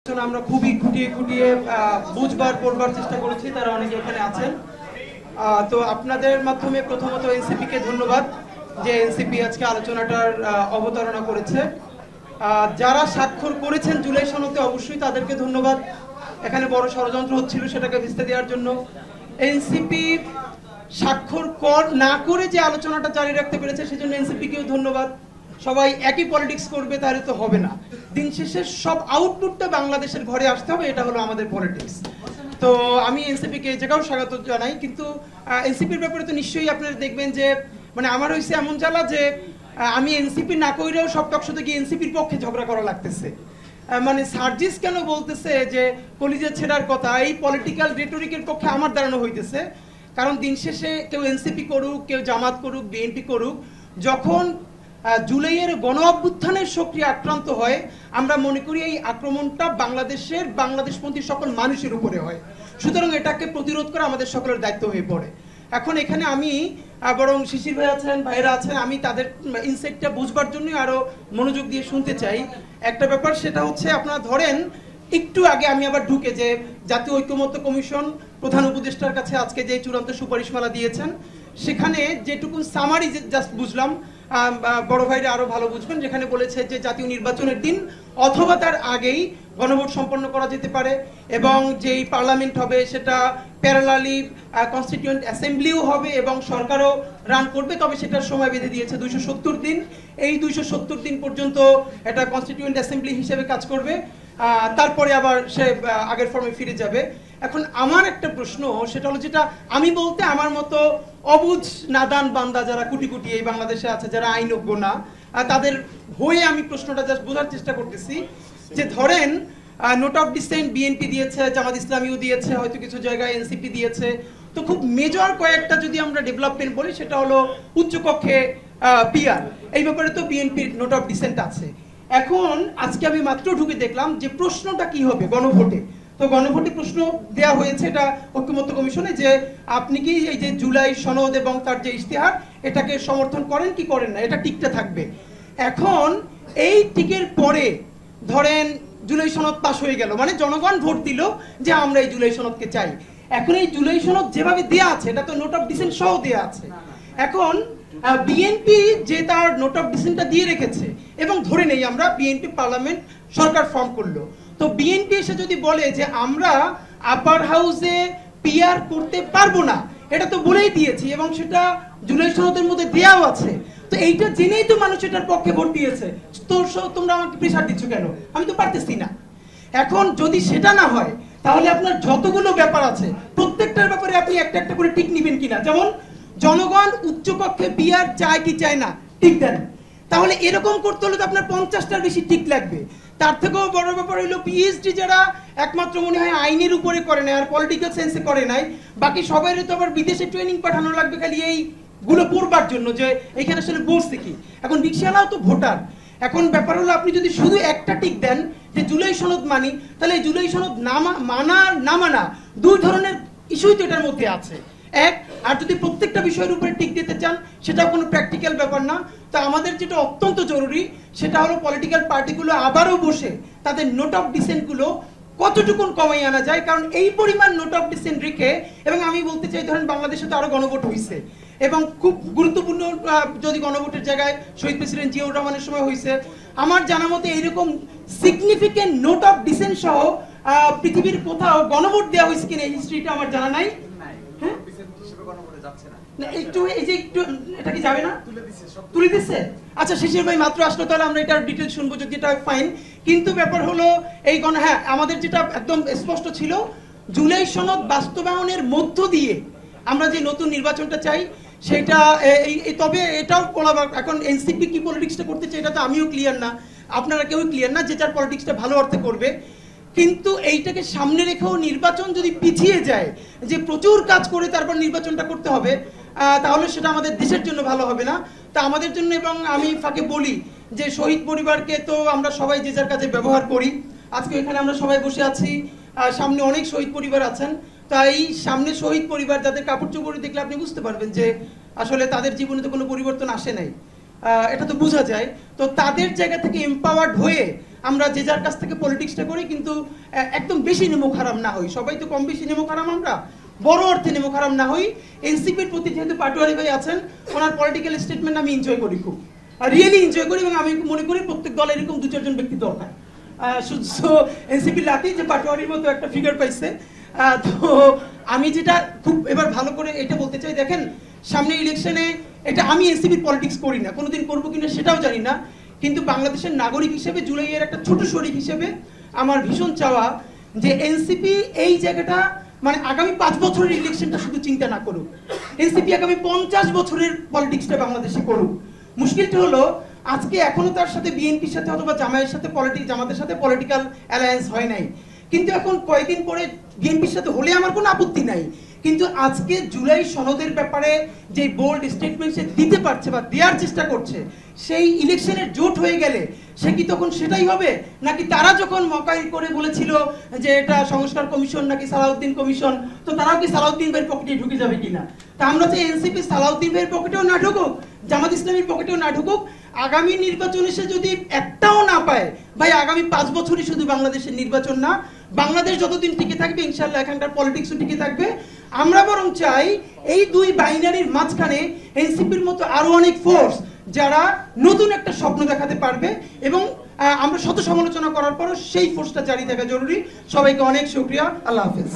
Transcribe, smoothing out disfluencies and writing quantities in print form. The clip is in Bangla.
আমরা খুবই খুঁটিয়ে খুঁটিয়ে বুঝবার পড়বার চেষ্টা করেছি, তারা অনেকে এখানে আছেন। তো আপনাদের মাধ্যমে প্রথমত এনসিপি কে ধন্যবাদ যে এনসিপি আজকে আলোচনাটার অবতারণা করেছে। যারা স্বাক্ষর করেছেন জুলাই সনদে অবশ্যই তাদেরকে ধন্যবাদ। এখানে বড় ষড়যন্ত্র হচ্ছিল সেটাকে ভেস্তে দেওয়ার জন্য। এনসিপি স্বাক্ষর না করে যে আলোচনাটা জারি রাখতে পেরেছে সেজন্য এনসিপি কেও ধন্যবাদ। সবাই একই পলিটিক্স করবে তাহলে তো হবে না। দিন শেষে সব আউটপুটটা বাংলাদেশের ঘরে আসতে হবে, এটা হলো আমাদের পলিটিক্স। তো আমি এনসিপি কে যেটাও স্বাগত জানাই, কিন্তু এনসিপির ব্যাপারে তো নিশ্চয়ই আপনারা দেখবেন যে মানে আমার হইছে এমন জ্বালা যে আমি এনসিপি না কইরেও সব টকশোতে গিয়ে এনসিপির পক্ষে ঝগড়া করা লাগতেছে। মানে সার্জিস কেন বলতেছে যে কলিজা ছেড়ার কথা, এই পলিটিক্যাল রেটরিকের পক্ষে আমার দাঁড়ানো হইতেছে। কারণ দিন শেষে কেউ এনসিপি করুক, কেউ জামাত করুক, বিএনপি করুক, যখন জুলাইয়ের গণ অভ্যুত্থানের সক্রিয় আক্রান্ত হয়, আমরা মনে করি এই আক্রমণটা বাংলাদেশপন্থী সকল মানুষের উপরে হয়। সুতরাং এটাকে প্রতিরোধ করা আমাদের সকলের দায়িত্ব হয়ে পড়ে। এখন এখানে আমি বরং শিশির ভাই আছেন, ভাইরা আছেন, আমি তাদের ইনসাইটটা বুঝবার জন্যই আরো মনোযোগ দিয়ে শুনতে চাই। একটা ব্যাপার সেটা হচ্ছে, আপনারা ধরেন একটু আগে আমি আবার ঢুকে যে জাতীয় ঐক্যমত্য কমিশন প্রধান উপদেষ্টার কাছে আজকে যে চূড়ান্ত সুপারিশমালা দিয়েছেন, সেখানে যেটুকু সামারি জাস্ট বুঝলাম, বড় ভাইরা আরো ভালো বুঝবেন, যেখানে বলেছে যে জাতীয় নির্বাচনের দিন অথবা তার আগেই গণভোট সম্পন্ন করা যেতে পারে, এবং যেই পার্লামেন্ট হবে সেটা প্যারালালি কনস্টিটিউয়েন্ট অ্যাসেম্বলিও হবে এবং সরকারও রান করবে, তবে সেটার সময় বেঁধে দিয়েছে 270 দিন। এই 270 দিন পর্যন্ত এটা কনস্টিটিউয়েন্ট অ্যাসেম্বলি হিসেবে কাজ করবে, তারপরে আবার সে আগের ফর্মে ফিরে যাবে। এখন আমার একটা প্রশ্ন, সেটা হলো, যেটা আমি বলতে আমার মতো অবুঝ নাদান বান্দা যারা কোটি কোটি এই বাংলাদেশে আছে, যারা আইনজ্ঞ না, তাদের হয়ে আমি প্রশ্নটা জাস্ট বোঝার চেষ্টা করতেছি যে ধরেন নোট অফ ডিসেন্ট বিএনপি দিয়েছে, জামাত ইসলামীও দিয়েছে, হয়তো কিছু জায়গায় এনসিপি দিয়েছে। তো খুব মেজর কয়েকটা যদি আমরা ডেভেলপমেন্ট বলি, সেটা হলো উচ্চকক্ষে পিআর, এই ব্যাপারে তো বিএনপির নোট অফ ডিসেন্ট আছে। এখন আজকে আমি মাত্র ঢুকে দেখলাম যে প্রশ্নটা কি হবে গণভোটে। তো গণভোটে প্রশ্ন দেওয়া হয়েছে এটা ঐক্যমত্য কমিশনে, যে আপনি কি এই যে জুলাই সনদ এবং তার যে ইশতেহার, এটাকে সমর্থন করেন কি করেন না, এটা টিকটা থাকবে। এখন এই টিকের পরে ধরেন জুলাই সনদ পাশ হয়ে গেল, মানে জনগণ ভোট দিল যে আমরা এই জুলাই সনদকে চাই। এখন এই জুলাই সনদ যেভাবে দেয়া আছে, এটা তো নোট অফ ডিসেন্ট সহ দেয়া আছে। এখন বিএনপি যে তার নোট অফ ডিসেন্টটা দিয়ে রেখেছে, এবং ধরে নেই আমরা বিএনপি পার্লামেন্ট সরকার ফর্ম করলো, তো বিএনপি এসে যদি বলে যে আমরা আপার হাউসে পিআর করতে পারবো না, এটা তো বলেই দিয়েছি এবং সেটা জুলাই সনদের মধ্যে দেওয়াও আছে, তো এইটা জেনেই তো মানুষ এটার পক্ষে ভোট দিয়েছে। তোমরা আমাকে প্রেসার দিচ্ছ কেন? আমি তো পারতেছি না। এখন যদি সেটা না হয়, তাহলে আপনার যতগুলো ব্যাপার আছে প্রত্যেকটার ব্যাপারে আপনি একটা একটা করে টিক নিবেন কিনা। যেমন জনগণ উচ্চকক্ষে পিআর চায় কি চায় না, টিক দেন। তাহলে এরকম করতে হলে তো আপনার 50টার বেশি টিক লাগবে। তার থেকেও বড় ব্যাপার হলো পিএইচডি যারা একমাত্র মনে হয় আইনের উপরে করে নাই আর পলিটিক্যাল সেন্সে করে নাই, বাকি সবাই তো আবার বিদেশে ট্রেনিং পাঠানো লাগবে খালি এই গুলো পড়বার জন্য যে এখানে আসলে বলছে কি। এখন রিকশাওয়ালাও তো ভোটার। এখন ব্যাপার হলো, আপনি যদি শুধু একটা টিক দেন যে জুলাই সনদ মানি, তাহলে এই জুলাই সনদ মানা না মানা দুই ধরনের ইস্যুই তো এটার মধ্যে আছে। এক, আর যদি প্রত্যেকটা বিষয়ের উপরে টিক দিতে চান, সেটাও কোনো প্র্যাকটিক্যাল ব্যাপার না। তো আমাদের যেটা অত্যন্ত জরুরি, সেটা হলো পলিটিক্যাল পার্টিগুলো আবারও বসে তাদের নোট অফ ডিসেন্টগুলো কতটুকুন কমাই আনা যায়। কারণ এই পরিমাণ নোট অফ ডিসেন্ট রেখে, এবং আমি বলতে চাই ধরেন বাংলাদেশে তো আরো গণভোট হয়েছে, এবং খুব গুরুত্বপূর্ণ যদি গণভোটের জায়গায় শহীদ প্রেসিডেন্ট জিয়াউর রহমানের সময় হয়েছে, আমার জানা মতে এইরকম সিগনিফিকেন্ট নোট অফ ডিসেন্ট সহ পৃথিবীর কোথাও গণভোট দেওয়া হয়েছে কিনা এই হিস্ট্রিটা আমার জানা নাই। একটু এই যে একটু এটা কি যাবে না, তুলে দিচ্ছে। আচ্ছা, শিশির ভাই মাত্র আসলো, তাহলে আমরা এটার ডিটেইল শুনবো, যদি এটা ফাইন। কিন্তু ব্যাপার হলো এই হ্যাঁ, আমাদের যেটা একদম স্পষ্ট ছিল, জুলাই সনদ বাস্তবায়নের মধ্য দিয়ে আমরা যে নতুন নির্বাচনটা চাই সেটা তবে এটাও বলা, এখন এনসিপি কি পলিটিক্সটা করতে চাই এটা তো আমিও ক্লিয়ার না, আপনারা কেউ ক্লিয়ার না, যে যার পলিটিক্সটা ভালো অর্থে করবে। কিন্তু এইটাকে সামনে রেখেও নির্বাচন যদি পিছিয়ে যায়, যে প্রচুর কাজ করে তারপর নির্বাচনটা করতে হবে, তাহলে সেটা আমাদের দেশের জন্য ভালো হবে না। তা আমাদের জন্য, এবং আমি ফাঁকে বলি যে শহীদ পরিবারকে তো আমরা সবাই যে যার কাজে ব্যবহার করি। আজকে এখানে আমরা সবাই বসে আছি, সামনে অনেক শহীদ পরিবার আছেন। তাই সামনে শহীদ পরিবার যাদের কাপড় চোপড় দেখলে আপনি বুঝতে পারবেন যে আসলে তাদের জীবনে তো কোনো পরিবর্তন আসে নাই, এটা তো বোঝা যায়। তো তাদের জায়গা থেকে এম্পাওয়ার্ড হয়ে আমরা যে যার কাছ থেকে পলিটিক্সটা করি, কিন্তু একদম বেশি নেমুখ হারাম না হই। সবাই তো কম বেশি নেমুখ হারাম, আমরা বড় অর্থে নেমুখ হারাম না হই। এনসিপির প্রতি যেহেতু পাটোয়ারি ভাই আছেন, ওনার পলিটিক্যাল স্টেটমেন্ট আমি এনজয় করি, খুব রিয়েলি এনজয় করি, এবং আমি মনে করি প্রত্যেক দলে এরকম 2-4 জন ব্যক্তি দরকার। এনসিপি লাকি যে পাটোয়ারির মতো একটা ফিগার পাইছে। তো আমি যেটা খুব এবার ভালো করে এটা বলতে চাই, দেখেন সামনে ইলেকশনে, এটা আমি এনসিপির পলিটিক্স করি না, কোনোদিন করবো কিনা সেটাও জানি না, কিন্তু বাংলাদেশের নাগরিক হিসেবে, জুলাইয়ের একটা ছোট শরিক হিসেবে আমার ভীষণ চাওয়া যে এনসিপি এই জায়গাটা, মানে আগামী 5 বছরের ইলেকশনটা শুধু চিন্তা না করুক, এনসিপি আগামী 50 বছরের পলিটিক্সটা বাংলাদেশে করুক। মুশকিলটা হলো আজকে এখনো তার সাথে বিএনপির সাথে অথবা জামাতের সাথে পলিটিক্যাল অ্যালায়েন্স হয় নাই, কিন্তু এখন কয়েকদিন পরে বিএনপির সাথে হলে আমার কোনো আপত্তি নাই, কিন্তু আজকে জুলাই সনদের ব্যাপারে যে বোল্ড স্টেটমেন্ট সে দিতে পারছে বা দেওয়ার চেষ্টা করছে, সেই ইলেকশনের জোট হয়ে গেলে সে কি তখন সেটাই হবে, নাকি তারা যখন মকাইল করে বলেছিল যে এটা সংস্কার কমিশন নাকি সালাউদ্দিন কমিশন, তো তারাও কি সালাউদ্দিন ভাইয়ের পকেটে ঢুকে যাবে কিনা? তা আমরা চাই এনসিপি সালাউদ্দিন ভাইয়ের পকেটেও না ঢুকুক, জামাত ইসলামীর পকেটেও না ঢুকুক। আগামী নির্বাচনে সে যদি একটাও না পায়, ভাই আগামী 5 বছরই শুধু বাংলাদেশের নির্বাচন না, বাংলাদেশ যতদিন টিকে থাকবে ইনশাআল্লাহ এখানকার পলিটিক্সও টিকে থাকবে। আমরা বরং চাই এই দুই বাইনারির মাঝখানে এনসিপির মতো আরো অনেক ফোর্স যারা নতুন একটা স্বপ্ন দেখাতে পারবে, এবং আমরা শত সমালোচনা করার পরও সেই ফোর্সটা জারি থাকা জরুরি। সবাইকে অনেক শুকরিয়া, আল্লাহ হাফেজ।